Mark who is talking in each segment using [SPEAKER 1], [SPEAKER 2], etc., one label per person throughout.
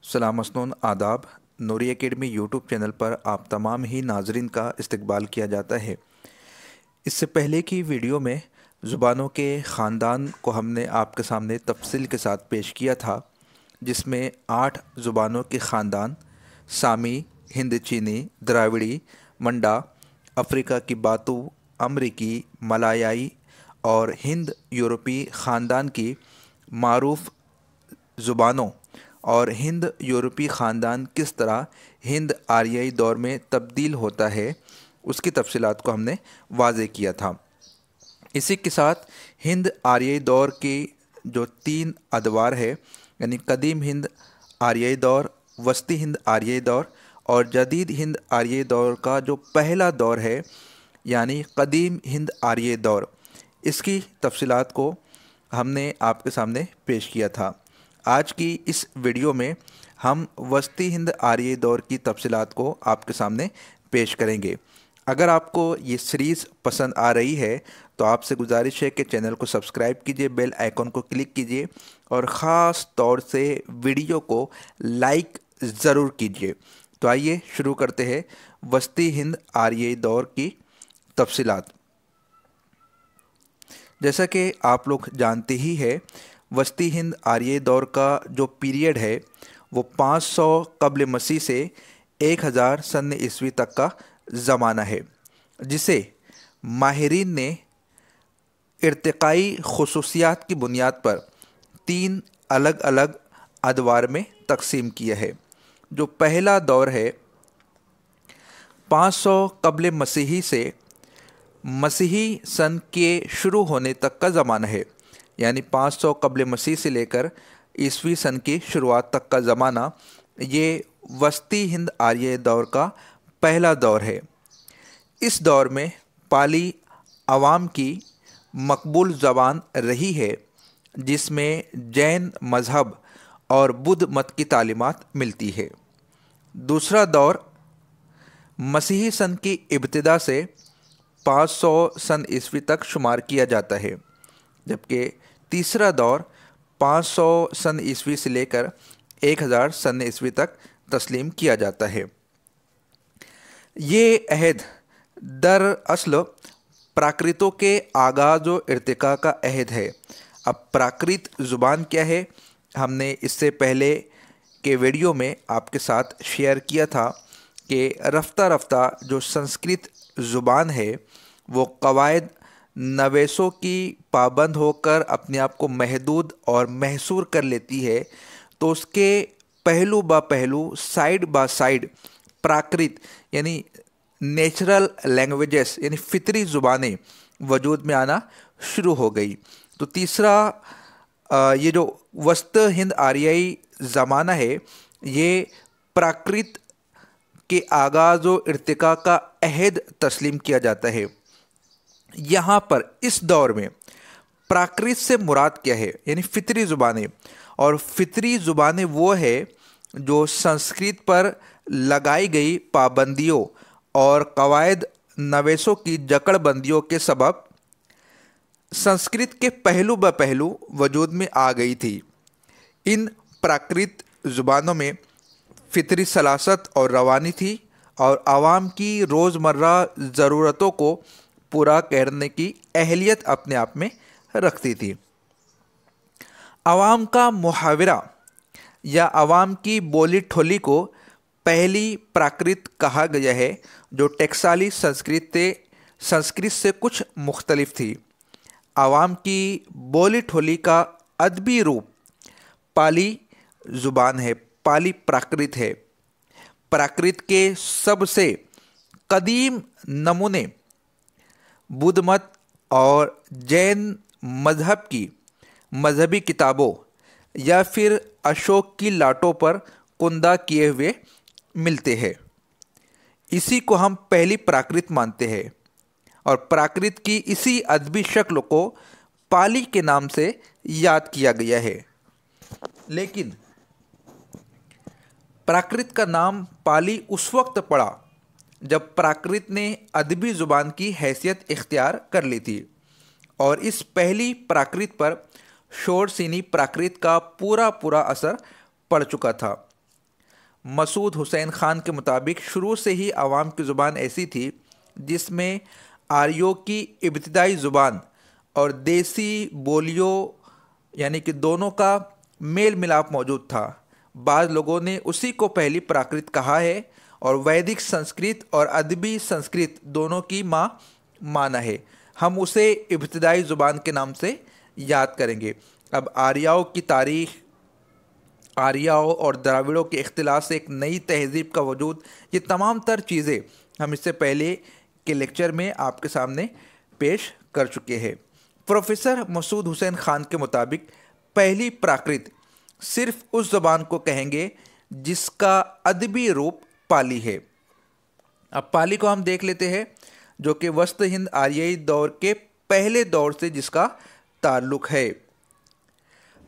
[SPEAKER 1] सलाम मसनून आदाब। नूरी academy YouTube channel पर आप तमाम ही नाजरीन का इस्तकबाल किया जाता है। इससे पहले की वीडियो में ज़ुबानों के ख़ानदान को हमने आपके सामने तफसील के साथ पेश किया था, जिसमें 8 ज़ुबानों के ख़ानदान सामी, हिंद चीनी, द्राविड़ी, मंडा, अफ्रीका की बातू, अमरीकी, मलायाई और हिंद यूरोपी ख़ानदान की मारूफ ज़ुबानों और हिंद यूरोपी ख़ानदान किस तरह हिंद आर्याई दौर में तब्दील होता है, उसकी तफसीलात को हमने वाज़े किया था। इसी के साथ हिंद आर्याई दौर की जो 3 अदवार है, यानी कदीम हिंद आर्याई दौर, वस्ती हिंद आर्याई दौर और जदीद हिंद आर्याई दौर का जो पहला दौर है, यानी कदीम हिंद आर्याई दौर, इसकी तफसीलात को हमने आपके सामने पेश किया था। आज की इस वीडियो में हम वस्ती हिंद आर्याई दौर की तफसीलात को आपके सामने पेश करेंगे। अगर आपको ये सीरीज़ पसंद आ रही है तो आपसे गुजारिश है कि चैनल को सब्सक्राइब कीजिए, बेल आइकॉन को क्लिक कीजिए और ख़ास तौर से वीडियो को लाइक ज़रूर कीजिए। तो आइए शुरू करते हैं वस्ती हिंद आर्याई दौर की तफसीलात। जैसा कि आप लोग जानते ही है, वस्ती हिंद आर्याई दौर का जो पीरियड है वो 500 कब्ल मसीह से 1000 सन ईस्वी तक का ज़माना है, जिसे माहिरीन ने इर्तिकाई खुसूसियात की बुनियाद पर 3 अलग अलग अदवार में तकसीम किया है। जो पहला दौर है 500 कब्ल मसीही से मसीही सन के शुरू होने तक का ज़माना है, यानी 500 कब्ल मसीह से लेकर ईस्वी सन की शुरुआत तक का ज़माना, ये वस्ती हिंद आर्याई दौर का पहला दौर है। इस दौर में पाली अवाम की मकबूल ज़बान रही है, जिसमें जैन मज़हब और बुद्ध मत की तालीमात मिलती है। दूसरा दौर मसीही सन की इब्तिदा से 500 सन ईस्वी तक शुमार किया जाता है, जबकि तीसरा दौर 500 सन ईस्वी से लेकर 1000 सन ईस्वी तक तस्लीम किया जाता है। ये अहद दरअसल प्राकृतों के आगाज़ व इर्तिका का अहद है। अब प्राकृत ज़ुबान क्या है, हमने इससे पहले के वीडियो में आपके साथ शेयर किया था कि रफ्ता रफ्ता जो संस्कृत ज़ुबान है वो कवायद नवेसों की पाबंद होकर अपने आप को महदूद और महसूर कर लेती है, तो उसके पहलू बा पहलू, साइड बा साइड प्राकृत यानी नेचुरल लैंग्वेजेस यानी फितरी ज़ुबानें वजूद में आना शुरू हो गई। तो तीसरा ये जो वस्त हिंद आर्याई ज़माना है, ये प्राकृत के आगाज़ व इर्तिका का अहद तस्लीम किया जाता है। यहाँ पर इस दौर में प्राकृत से मुराद क्या है, यानी फितरी ज़ुबानें, और फितरी ज़ुबानें वो है जो संस्कृत पर लगाई गई पाबंदियों और कवायद नवेसों की जकड़बंदियों के सबब संस्कृत के पहलू ब पहलू वजूद में आ गई थी। इन प्राकृत ज़ुबानों में फितरी सलासत और रवानी थी और आवाम की रोज़मर्रा ज़रूरतों को पूरा करने की अहलियत अपने आप में रखती थी। आवाम का मुहावरा या आवाम की बोली ठोली को पहली प्राकृत कहा गया है, जो टकसाली संस्कृत से कुछ मुख्तलिफ थी। आवाम की बोली ठोली का अदबी रूप पाली ज़ुबान है, पाली प्राकृत है। प्राकृत के सबसे कदीम नमूने बुद्ध मत और जैन मज़हब की मजहबी किताबों या फिर अशोक की लाटों पर कुंदा किए हुए मिलते हैं। इसी को हम पहली प्राकृत मानते हैं और प्राकृत की इसी अदबी शक्ल को पाली के नाम से याद किया गया है। लेकिन प्राकृत का नाम पाली उस वक्त पड़ा जब प्राकृत ने अदबी ज़ुबान की हैसियत इख्तियार कर ली थी और इस पहली प्राकृत पर शोरसीनी प्राकृत का पूरा असर पड़ चुका था। मसूद हुसैन खान के मुताबिक शुरू से ही अवाम की ज़ुबान ऐसी थी जिसमें आर्यों की इब्तिदाई ज़ुबान और देसी बोलियों यानी कि दोनों का मेल मिलाप मौजूद था। बाद लोगों ने उसी को पहली प्राकृत कहा है और वैदिक संस्कृत और अदबी संस्कृत दोनों की माँ माना है। हम उसे इब्तिदाई ज़ुबान के नाम से याद करेंगे। अब आर्याओं की तारीख, आर्याओं और द्राविड़ों के इख्तिलाफ से एक नई तहज़ीब का वजूद, ये तमाम तर चीज़ें हम इससे पहले के लेक्चर में आपके सामने पेश कर चुके हैं। प्रोफेसर मसूद हुसैन खान के मुताबिक पहली प्राकृत सिर्फ उस ज़बान को कहेंगे जिसका अदबी रूप पाली है। अब पाली को हम देख लेते हैं, जो कि वस्त हिंद आर्यई दौर के पहले दौर से जिसका ताल्लुक़ है।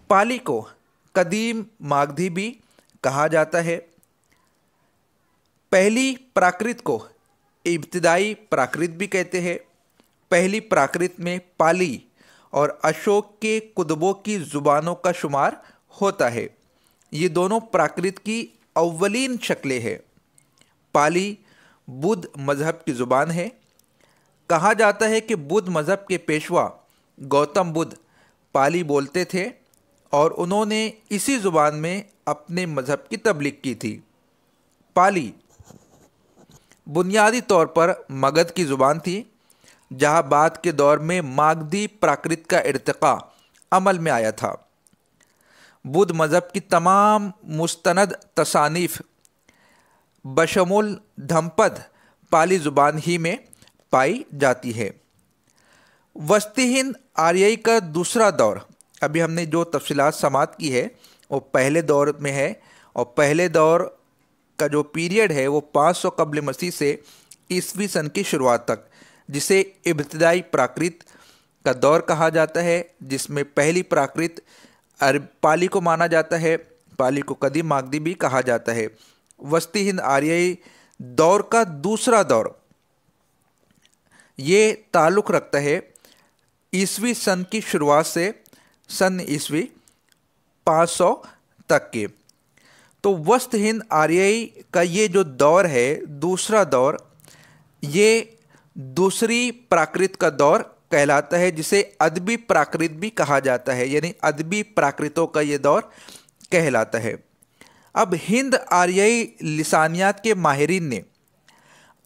[SPEAKER 1] पाली को कदीम मागधी भी कहा जाता है। पहली प्राकृत को इब्तिदाई प्राकृत भी कहते हैं। पहली प्राकृत में पाली और अशोक के कुतुबों की ज़ुबानों का शुमार होता है। ये दोनों प्राकृत की अव्वलीन शक्लें हैं। पाली बुद्ध मज़हब की ज़ुबान है। कहा जाता है कि बुद्ध मज़हब के पेशवा गौतम बुद्ध पाली बोलते थे और उन्होंने इसी ज़ुबान में अपने मज़हब की तबलीग की थी। पाली बुनियादी तौर पर मगध की ज़ुबान थी, जहाँ बाद के दौर में मागधी प्राकृत का इर्तिक़ा अमल में आया था। बुद्ध मज़हब की तमाम मुस्तनद तसानीफ़ बशमुल धम्पद पाली ज़ुबान ही में पाई जाती है। वस्ती हिंद आर्यई का दूसरा दौर, अभी हमने जो तफसीलात समात की है वो पहले दौर में है, और पहले दौर का जो पीरियड है वो 500 कब्ल मसीह से ईस्वी सन की शुरुआत तक, जिसे इब्तिदाई प्राकृत का दौर कहा जाता है, जिसमें पहली प्राकृत पाली को माना जाता है। पाली को कदीम मागधी भी कहा जाता है। वस्ती हिंद आर्यई दौर का दूसरा दौर ये ताल्लुक़ रखता है ईस्वी सन की शुरुआत से सन ईस्वी 500 तक के। तो वस्त हिंद आर्यई का ये जो दौर है, दूसरा दौर, ये दूसरी प्राकृत का दौर कहलाता है, जिसे अदबी प्राकृत भी कहा जाता है, यानी अदबी प्राकृतों का ये दौर कहलाता है। अब हिंद आर्यई लिसानियात के माहिरीन ने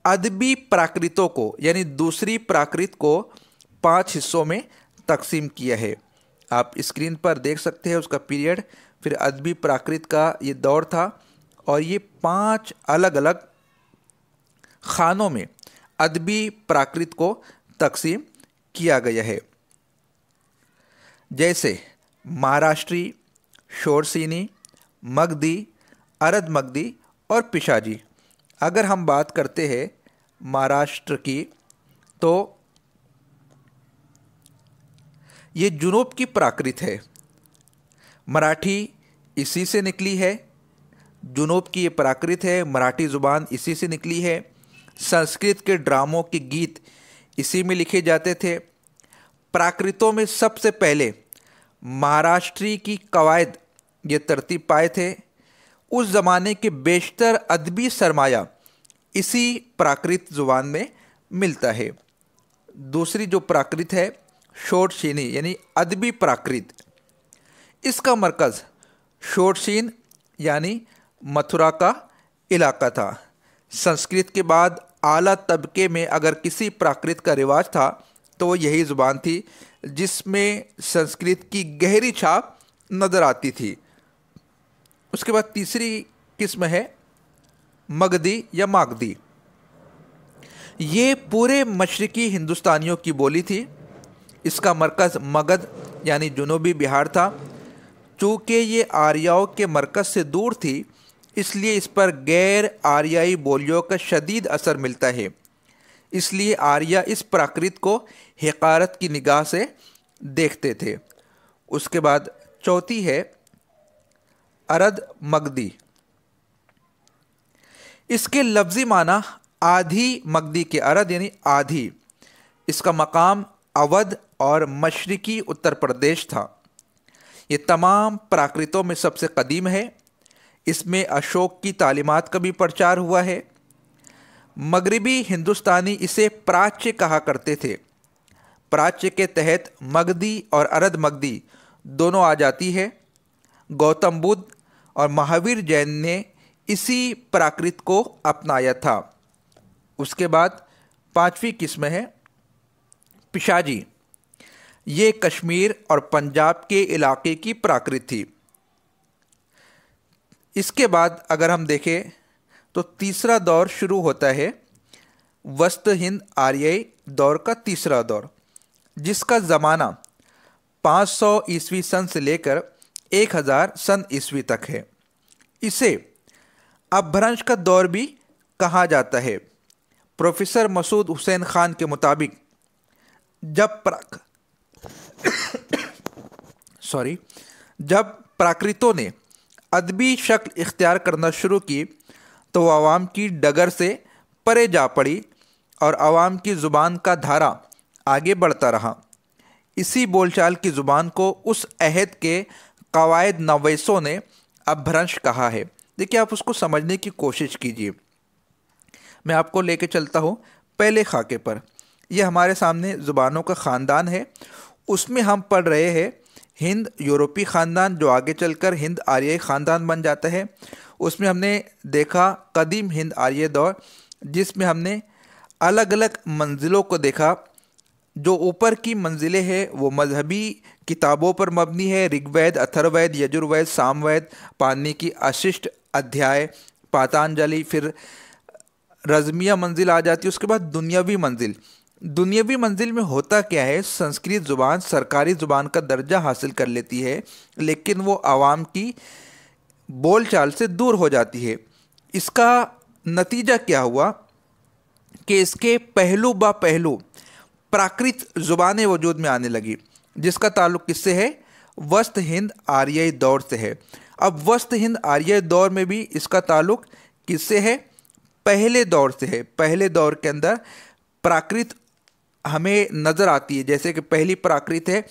[SPEAKER 1] अदबी प्राकृतों को यानी दूसरी प्राकृत को 5 हिस्सों में तकसीम किया है। आप स्क्रीन पर देख सकते हैं उसका पीरियड, फिर अदबी प्राकृत का ये दौर था, और ये 5 अलग अलग खानों में अदबी प्राकृत को तकसीम किया गया है, जैसे महाराष्ट्री, शोरसीनी, मगधी, अरद मगधी और पिशाजी। अगर हम बात करते हैं महाराष्ट्र की, तो ये जुनूब की प्राकृत है। मराठी इसी से निकली है। जुनूब की ये प्राकृत है, मराठी ज़ुबान इसी से निकली है। संस्कृत के ड्रामों के गीत इसी में लिखे जाते थे। प्राकृतों में सबसे पहले महाराष्ट्री की कवायद ये तरतीब पाए थे। उस ज़माने के बेशतर अदबी सरमाया इसी प्राकृत ज़ुबान में मिलता है। दूसरी जो प्राकृत है शोरसीनी यानी अदबी प्राकृत, इसका मरकज़ शोरसीन यानी मथुरा का इलाका था। संस्कृत के बाद आला तबके में अगर किसी प्राकृत का रिवाज था तो यही ज़ुबान थी, जिसमें संस्कृत की गहरी छाप नज़र आती थी। उसके बाद तीसरी किस्म है मगधी या मागधी। ये पूरे मशरकी हिंदुस्तानियों की बोली थी। इसका मरकज़ मगध यानी जुनूबी बिहार था। चूँकि ये आर्याओं के मरकज़ से दूर थी, इसलिए इस पर गैर आर्याई बोलियों का शदीद असर मिलता है। इसलिए आर्या इस प्राकृत को हिकारत की निगाह से देखते थे। उसके बाद चौथी है अरद मगधी। इसके लफ्ज़ी माना आधी मगधी के, अरद यानी आधी। इसका मकाम अवध और मशरिकी उत्तर प्रदेश था। ये तमाम प्राकृतों में सबसे कदीम है। इसमें अशोक की तालीमात का भी प्रचार हुआ है। मगरिबी हिंदुस्तानी इसे प्राच्य कहा करते थे। प्राच्य के तहत मगधी और अरद मगधी दोनों आ जाती है। गौतम बुद्ध और महावीर जैन ने इसी प्राकृत को अपनाया था। उसके बाद पांचवी किस्म है पिशाजी। ये कश्मीर और पंजाब के इलाके की प्राकृत थी। इसके बाद अगर हम देखें तो तीसरा दौर शुरू होता है वस्त हिंद आर्ययी दौर का तीसरा दौर, जिसका ज़माना 500 ईस्वी सन से लेकर 1000 सन ईस्वी तक है। इसे अपभ्रंश का दौर भी कहा जाता है। प्रोफेसर मसूद हुसैन खान के मुताबिक जब प्राकृतों ने अदबी शक्ल इख्तियार करना शुरू की तो आवाम की डगर से परे जा पड़ी और आवाम की ज़ुबान का धारा आगे बढ़ता रहा। इसी बोलचाल की ज़ुबान को उस अहद के कवायद नवीसों ने अपभ्रंश कहा है। देखिए, आप उसको समझने की कोशिश कीजिए। मैं आपको लेके चलता हूँ पहले खाके पर। यह हमारे सामने ज़ुबानों का ख़ानदान है। उसमें हम पढ़ रहे हैं हिंद यूरोपी ख़ानदान, जो आगे चलकर हिंद आर्ययी ख़ानदान बन जाता है। उसमें हमने देखा कदीम हिंद आर्य दौर, जिसमें हमने अलग अलग मंजिलों को देखा। जो ऊपर की मंजिलें हैं वो मजहबी किताबों पर मबनी है। ऋग्वेद, अथर्ववेद, यजुर्वेद, सामवेद, पाणिनि की अशिष्ट अध्याय, पातंजलि, फिर रज़मिया मंजिल आ जाती है। उसके बाद दुनियावी मंजिल में होता क्या है, संस्कृत ज़ुबान सरकारी ज़ुबान का दर्जा हासिल कर लेती है, लेकिन वो आवाम की बोलचाल से दूर हो जाती है। इसका नतीजा क्या हुआ कि इसके पहलू बा पहलू प्राकृत ज़ुबानें वजूद में आने लगी, जिसका ताल्लुक़ किससे है, वस्त हिंद आर्ययी दौर से है। अब वस्त हिंद आर्ययी दौर में भी इसका ताल्लुक़ किससे है, पहले दौर से है। पहले दौर के अंदर प्राकृत हमें नज़र आती है, जैसे कि पहली प्राकृत है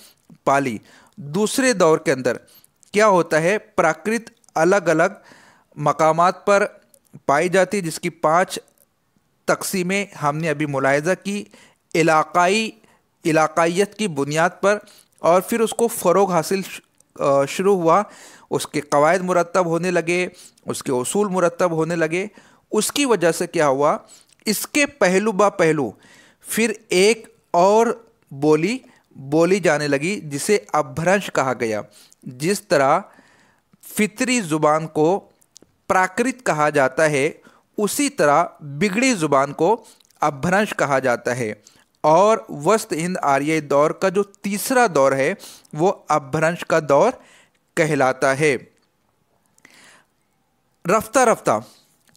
[SPEAKER 1] पाली। दूसरे दौर के अंदर क्या होता है, प्राकृत अलग अलग मकामात पर पाई जाती है, जिसकी 5 तकसीमें हमने अभी मुलाहिज़ा की। इलाकाइयत की बुनियाद पर, और फिर उसको फ़रोग हासिल शुरू हुआ। उसके कवायद मुरतब होने लगे, उसके उसूल मुरतब होने लगे। उसकी वजह से क्या हुआ, इसके पहलू बा पहलू फिर एक और बोली जाने लगी, जिसे अपभ्रंश कहा गया। जिस तरह फितरी ज़ुबान को प्राकृत कहा जाता है, उसी तरह बिगड़ी ज़ुबान को अपभ्रंश कहा जाता है। और वस्त हिंद आर्ययी दौर का जो तीसरा दौर है वो अपभ्रंश का दौर कहलाता है। रफ्ता रफ्ता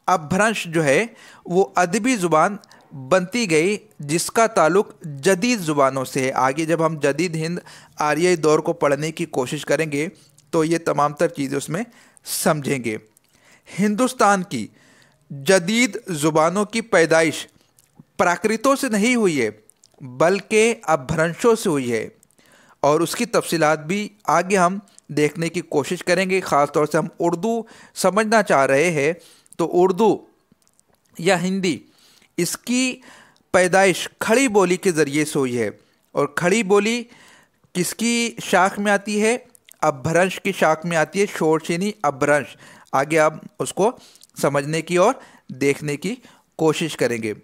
[SPEAKER 1] अपभ्रंश जो है वो अदबी ज़ुबान बनती गई, जिसका ताल्लुक़ जदीद ज़ुबानों से है। आगे जब हम जदीद हिंद आर्ययी दौर को पढ़ने की कोशिश करेंगे तो ये तमाम तर चीज़ें उसमें समझेंगे। हिंदुस्तान की जदीद ज़ुबानों की पैदाइश प्राकृतों से नहीं हुई है, बल्कि अपभ्रंशों से हुई है, और उसकी तफसीलात भी आगे हम देखने की कोशिश करेंगे। ख़ास तौर से हम उर्दू समझना चाह रहे हैं तो उर्दू या हिंदी, इसकी पैदाइश खड़ी बोली के ज़रिए से हुई है। और खड़ी बोली किसकी शाख में आती है, अपभ्रंश की शाख में आती है, शोरशीनी अपभ्रंश। आगे आप उसको समझने की और देखने की कोशिश करेंगे।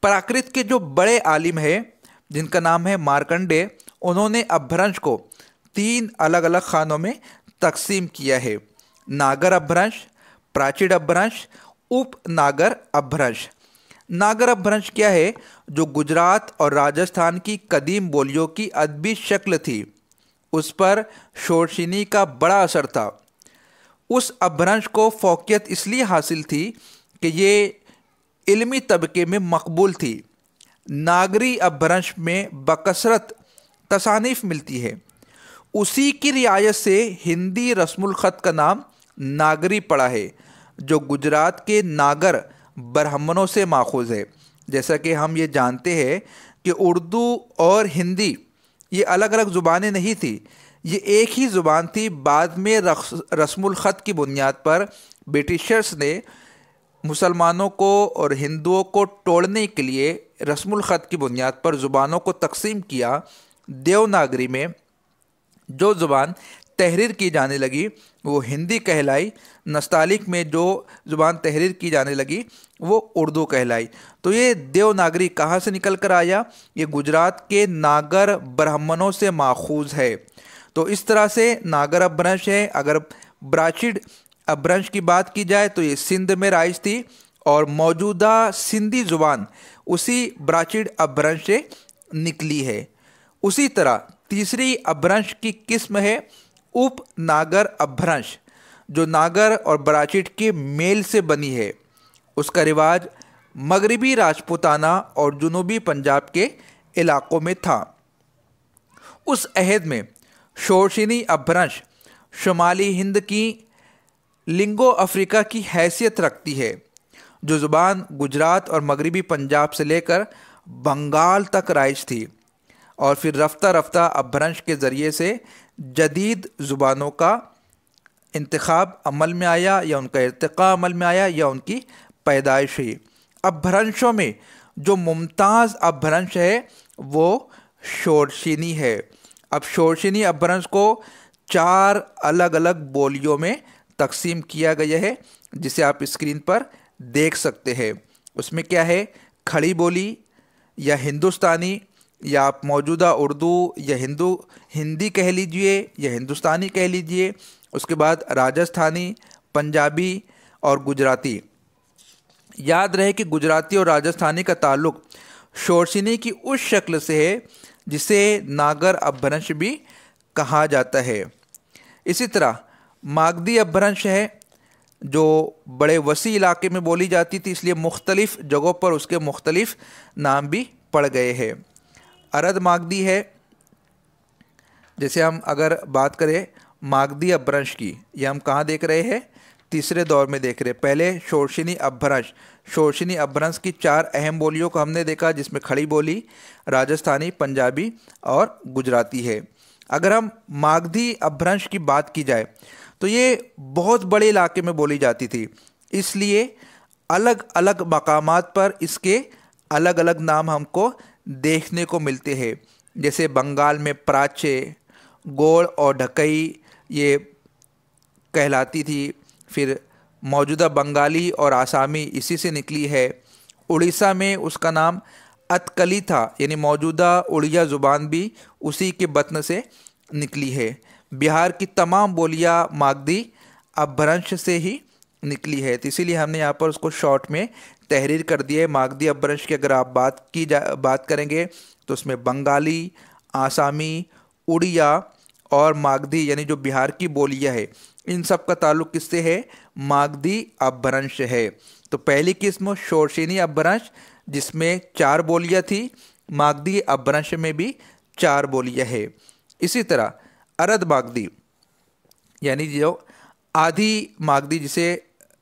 [SPEAKER 1] प्राकृत के जो बड़े आलिम हैं, जिनका नाम है मार्कंडेय, उन्होंने अपभ्रंश को 3 अलग अलग खानों में तकसीम किया है। नागर अपभ्रंश, प्राचीन अपभ्रंश, उपनागर अपभ्रंश। नागर अपभ्रंश क्या है, जो गुजरात और राजस्थान की कदीम बोलियों की अदबी शक्ल थी, उस पर शोरशीनी का बड़ा असर था। उस अपभ्रंश को फौकियत इसलिए हासिल थी कि ये इल्मी तबके में मकबूल थी। नागरी अपभ्रंश में बकसरत तसानीफ मिलती है। उसी की रियायत से हिंदी रस्मुल ख़त का नाम नागरी पड़ा है, जो गुजरात के नागर ब्राह्मणों से माखूज़ है। जैसा कि हम ये जानते हैं कि उर्दू और हिंदी ये अलग अलग ज़ुबानें नहीं थी, ये एक ही ज़ुबान थी। बाद में रस्मुल ख़त की बुनियाद पर ब्रिटिशर्स ने मुसलमानों को और हिंदुओं को तोड़ने के लिए रस्मुल ख़त की बुनियाद पर ज़ुबानों को तकसीम किया। देवनागरी में जो ज़ुबान तहरीर की जाने लगी वो हिंदी कहलाई। नस्तालिक में जो ज़ुबान तहरीर की जाने लगी वो उर्दू कहलाई। तो ये देवनागरी कहाँ से निकल कर आया? ये गुजरात के नागर ब्राह्मणों से माखूज है। तो इस तरह से नागर अपभ्रंश है। अगर ब्राचिड अपभ्रंश की बात की जाए तो ये सिंध में राइज थी और मौजूदा सिंधी ज़ुबान उसी ब्राचिड अपभ्रंश से निकली है। उसी तरह तीसरी अपभ्रंश की किस्म है उप नागर अपभ्रंश, जो नागर और ब्राचिड के मेल से बनी है। उसका रिवाज मगरबी राजपूताना और जुनूबी पंजाब के इलाकों में था। उस अहद में शोरशिनी अपभ्रंश शुमाली हिंद की लिंगो अफ्रीका की हैसियत रखती है, जो ज़ुबान गुजरात और मगरबी पंजाब से लेकर बंगाल तक राइज थी और फिर रफ्ता रफ्ता अपभ्रंश के ज़रिए से जदीद ज़ुबानों का इंतखाब अमल में आया या उनका इर्तिक़ा अमल में आया या उनकी पैदाइश हुई। अपभ्रंशों में जो मुमताज़ अपभ्रंश है वो शोरशिनी है। अब शोरशिनी अपभ्रंश को 4 अलग अलग बोलियों में तकसीम किया गया है, जिसे आप स्क्रीन पर देख सकते हैं। उसमें क्या है? खड़ी बोली या हिंदुस्तानी, या आप मौजूदा उर्दू या हिंदी कह लीजिए या हिंदुस्तानी कह लीजिए। उसके बाद राजस्थानी, पंजाबी और गुजराती। याद रहे कि गुजराती और राजस्थानी का ताल्लुक़ शोरशिनी की उस शक्ल से है जिसे नागर अपभ्रंश भी कहा जाता है। इसी तरह मागधी अपभ्रंश है जो बड़े वसी इलाके में बोली जाती थी, इसलिए मुख्तलिफ जगहों पर उसके मुख्तलिफ नाम भी पड़ गए हैं। अरद मागधी है। जैसे हम अगर बात करें मागधी अपभ्रंश की, ये हम कहाँ देख रहे हैं? तीसरे दौर में देख रहे हैं। पहले शोरशिनी अपभ्रंश, शोरशिनी अपभ्रंश की 4 अहम बोलियों को हमने देखा, जिसमें खड़ी बोली, राजस्थानी, पंजाबी और गुजराती है। अगर हम मागधी अपभ्रंश की बात की जाए तो ये बहुत बड़े इलाके में बोली जाती थी, इसलिए अलग अलग मकामात पर इसके अलग अलग नाम हमको देखने को मिलते हैं। जैसे बंगाल में प्राचे, गोड़ और ढकई ये कहलाती थी। फिर मौजूदा बंगाली और आसामी इसी से निकली है। उड़ीसा में उसका नाम अतकली था, यानी मौजूदा उड़िया ज़ुबान भी उसी के बतन से निकली है। बिहार की तमाम बोलियां मागधी अपभ्रंश से ही निकली है, तो इसीलिए हमने यहाँ पर उसको शॉर्ट में तहरीर कर दिया है। मागधी अपभ्रंश की अगर आप बात करेंगे तो उसमें बंगाली, आसामी, उड़िया और मागधी यानी जो बिहार की बोलियां है, इन सब का ताल्लुक़ किससे है? मागधी अपभ्रंश है। तो पहली किस्म शोरशिनी अपभ्रंश जिसमें 4 बोलियां थी, मागधी अपभ्रंश में भी 4 बोलियां है। इसी तरह अरद मागधी यानी जो आधी मागधी जिसे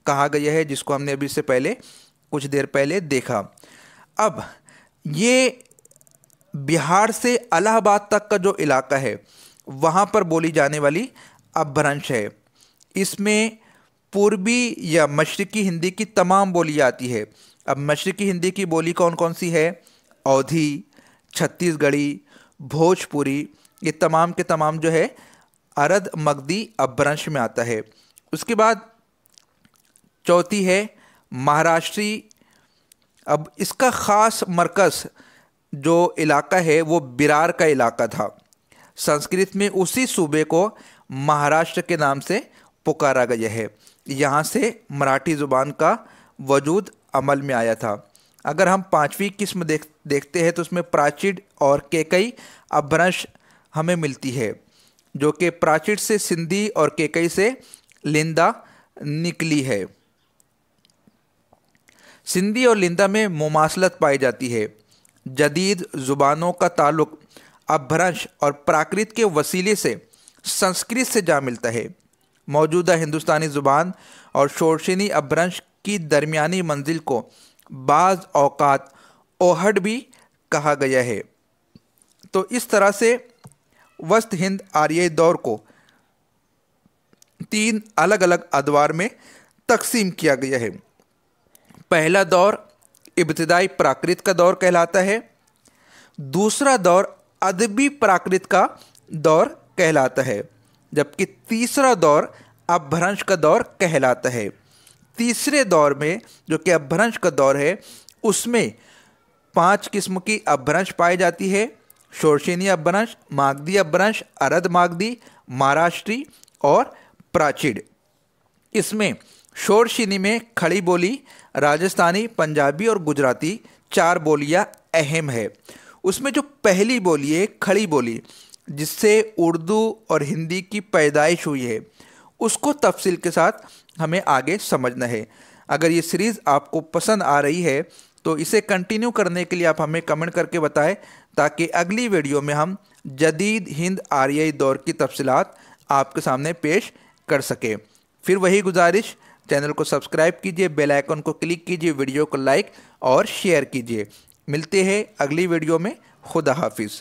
[SPEAKER 1] कहा गया है, जिसको हमने अभी से पहले कुछ देर पहले देखा। अब ये बिहार से इलाहाबाद तक का जो इलाका है वहाँ पर बोली जाने वाली अपभ्रंश है। इसमें पूर्वी या मशरिकी हिंदी की तमाम बोली आती है। अब मशरिकी हिंदी की बोली कौन कौन सी है? अवधी, छत्तीसगढ़ी, भोजपुरी, ये तमाम के तमाम जो है अरद मगधी अपभ्रंश में आता है। उसके बाद चौथी है महाराष्ट्री। अब इसका ख़ास मरकज़ जो इलाका है वो बिरार का इलाका था। संस्कृत में उसी सूबे को महाराष्ट्र के नाम से पुकारा गया है। यहाँ से मराठी ज़ुबान का वजूद अमल में आया था। अगर हम 5वीं किस्म देखते हैं तो उसमें प्राचीड और केकई अपभ्रंश हमें मिलती है, जो कि प्राचीड से सिंधी और केकई से लिंदा निकली है। सिंधी और लिंदा में मुमासलत पाई जाती है। जदीद ज़ुबानों का ताल्लुक़ अपभ्रंश और प्राकृत के वसीले से संस्कृत से जा मिलता है। मौजूदा हिंदुस्तानी ज़ुबान और शोरशिनी अपभ्रंश की दरमियानी मंजिल को बाज़ औक़ात ओहड भी कहा गया है। तो इस तरह से वस्त हिंद आर्यई दौर को 3 अलग अलग अदवार में तकसीम किया गया है। पहला दौर इब्तिदाई प्राकृत का दौर कहलाता है। दूसरा दौर अदबी प्राकृत का दौर कहलाता है, जबकि तीसरा दौर अपभ्रंश का दौर कहलाता है। तीसरे दौर में जो कि अपभ्रंश का दौर है, उसमें 5 किस्म की अपभ्रंश पाई जाती है। शोरसेनी अपभ्रंश, मागधी अपभ्रंश, अरध मागधी, महाराष्ट्री और प्राचीड़। इसमें शोरसेनी में खड़ी बोली, राजस्थानी, पंजाबी और गुजराती 4 बोलियां अहम है। उसमें जो पहली बोली है खड़ी बोली, जिससे उर्दू और हिंदी की पैदाइश हुई है, उसको तफसील के साथ हमें आगे समझना है। अगर ये सीरीज़ आपको पसंद आ रही है तो इसे कंटिन्यू करने के लिए आप हमें कमेंट करके बताएं, ताकि अगली वीडियो में हम जदीद हिंद आर्यई दौर की तफसीलात आपके सामने पेश कर सकें। फिर वही गुजारिश, चैनल को सब्सक्राइब कीजिए, बेल आइकन को क्लिक कीजिए, वीडियो को लाइक और शेयर कीजिए। मिलते हैं अगली वीडियो में। खुदा हाफिज़।